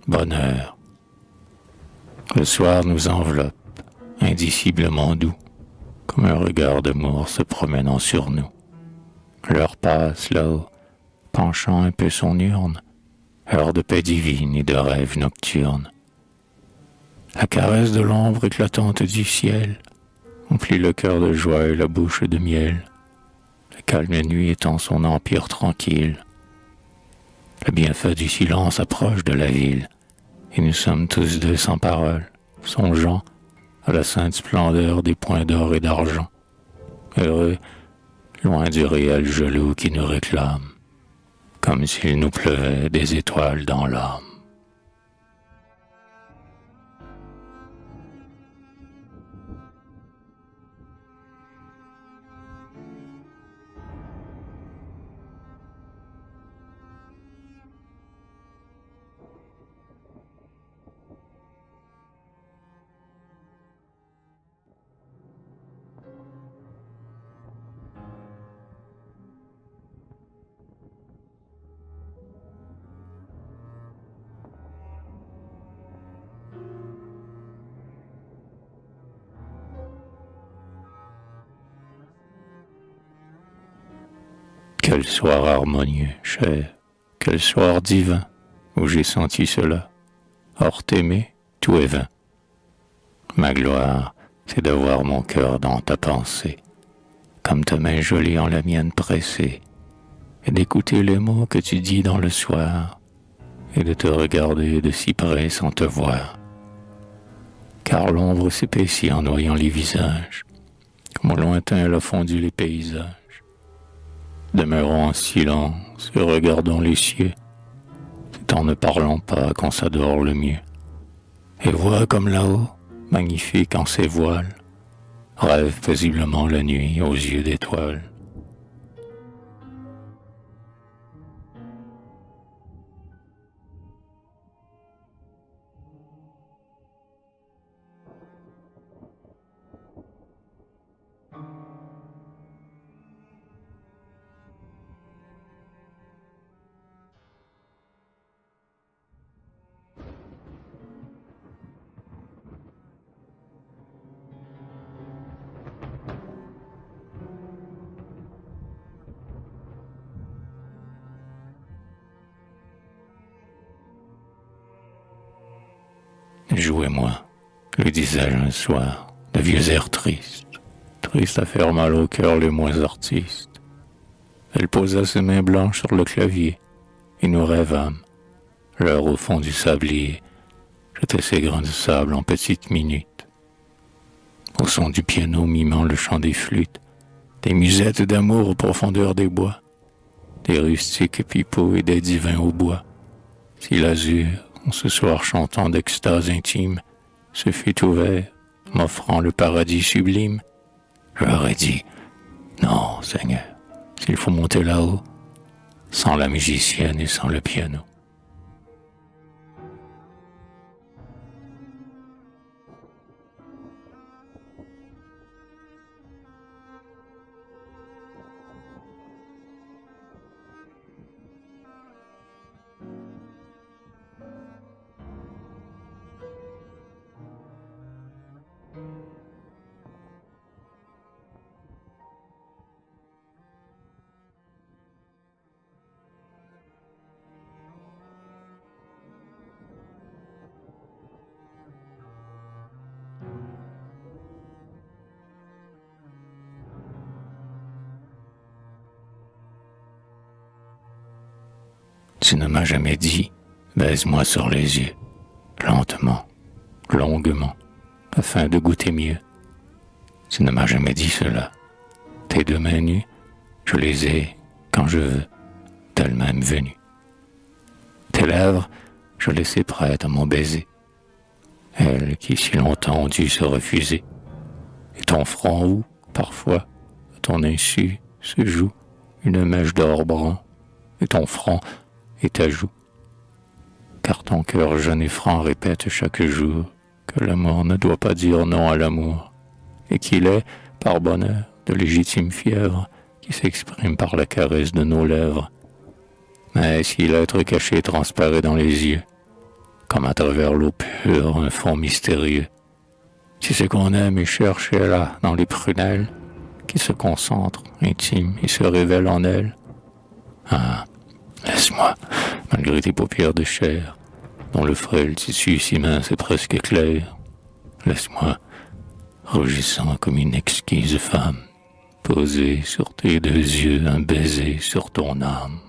bonheur. Le soir nous enveloppe, indiciblement doux, comme un regard d'amour se promenant sur nous. L'heure passe là-haut, penchant un peu son urne, heure de paix divine et de rêve nocturne. La caresse de l'ombre éclatante du ciel emplit le cœur de joie et la bouche de miel. La calme nuit étend son empire tranquille. Le bienfait du silence approche de la ville, et nous sommes tous deux sans parole, songeant à la sainte splendeur des points d'or et d'argent. Heureux, loin du réel jaloux qui nous réclame, comme s'il nous pleuvait des étoiles dans l'âme. Quel soir harmonieux, cher, quel soir divin, où j'ai senti cela. Hors t'aimer, tout est vain. Ma gloire, c'est de voir mon cœur dans ta pensée, comme ta main jolie en la mienne pressée, et d'écouter les mots que tu dis dans le soir, et de te regarder de si près sans te voir. Car l'ombre s'épaissit en noyant les visages, comme au lointain elle a fondu les paysages. Demeurons en silence et regardons les cieux, c'est en ne parlant pas qu'on s'adore le mieux. Et vois comme là-haut, magnifique en ses voiles, rêve paisiblement la nuit aux yeux d'étoiles. Jouez-moi, lui disais-je un soir, de vieux airs tristes, tristes à faire mal au cœur les moins artistes. Elle posa ses mains blanches sur le clavier, et nous rêvâmes. L'heure au fond du sablier jetait ses grains de sable en petites minutes. Au son du piano mimant le chant des flûtes, des musettes d'amour aux profondeurs des bois, des rustiques pipeaux et des divins au bois. Si l'azur, en ce soir chantant d'extase intime, se fut ouvert, m'offrant le paradis sublime, j'aurais dit, non, Seigneur, s'il faut monter là-haut, sans la musicienne et sans le piano. Tu ne m'as jamais dit, baise-moi sur les yeux, lentement, longuement, afin de goûter mieux. Tu ne m'as jamais dit cela. Tes deux mains nues, je les ai, quand je veux, d'elles-mêmes venues. Tes lèvres, je les sais prêtes à mon baiser, elles qui si longtemps ont dû se refuser. Et ton front où, parfois, à ton insu, se joue une mèche d'or brun, et ton front et ta joue. Car ton cœur jeune et franc répète chaque jour que l'amour ne doit pas dire non à l'amour, et qu'il est, par bonheur, de légitime fièvre qui s'exprime par la caresse de nos lèvres. Mais si l'être caché transparaît dans les yeux, comme à travers l'eau pure, un fond mystérieux. Tu sais qu'on aime et cherche là, dans les prunelles, qui se concentrent, intimes, et se révèlent en elles. Ah, laisse-moi, malgré tes paupières de chair, dont le frêle tissu si mince et presque éclair. Laisse-moi, rougissant comme une exquise femme, poser sur tes deux yeux un baiser sur ton âme.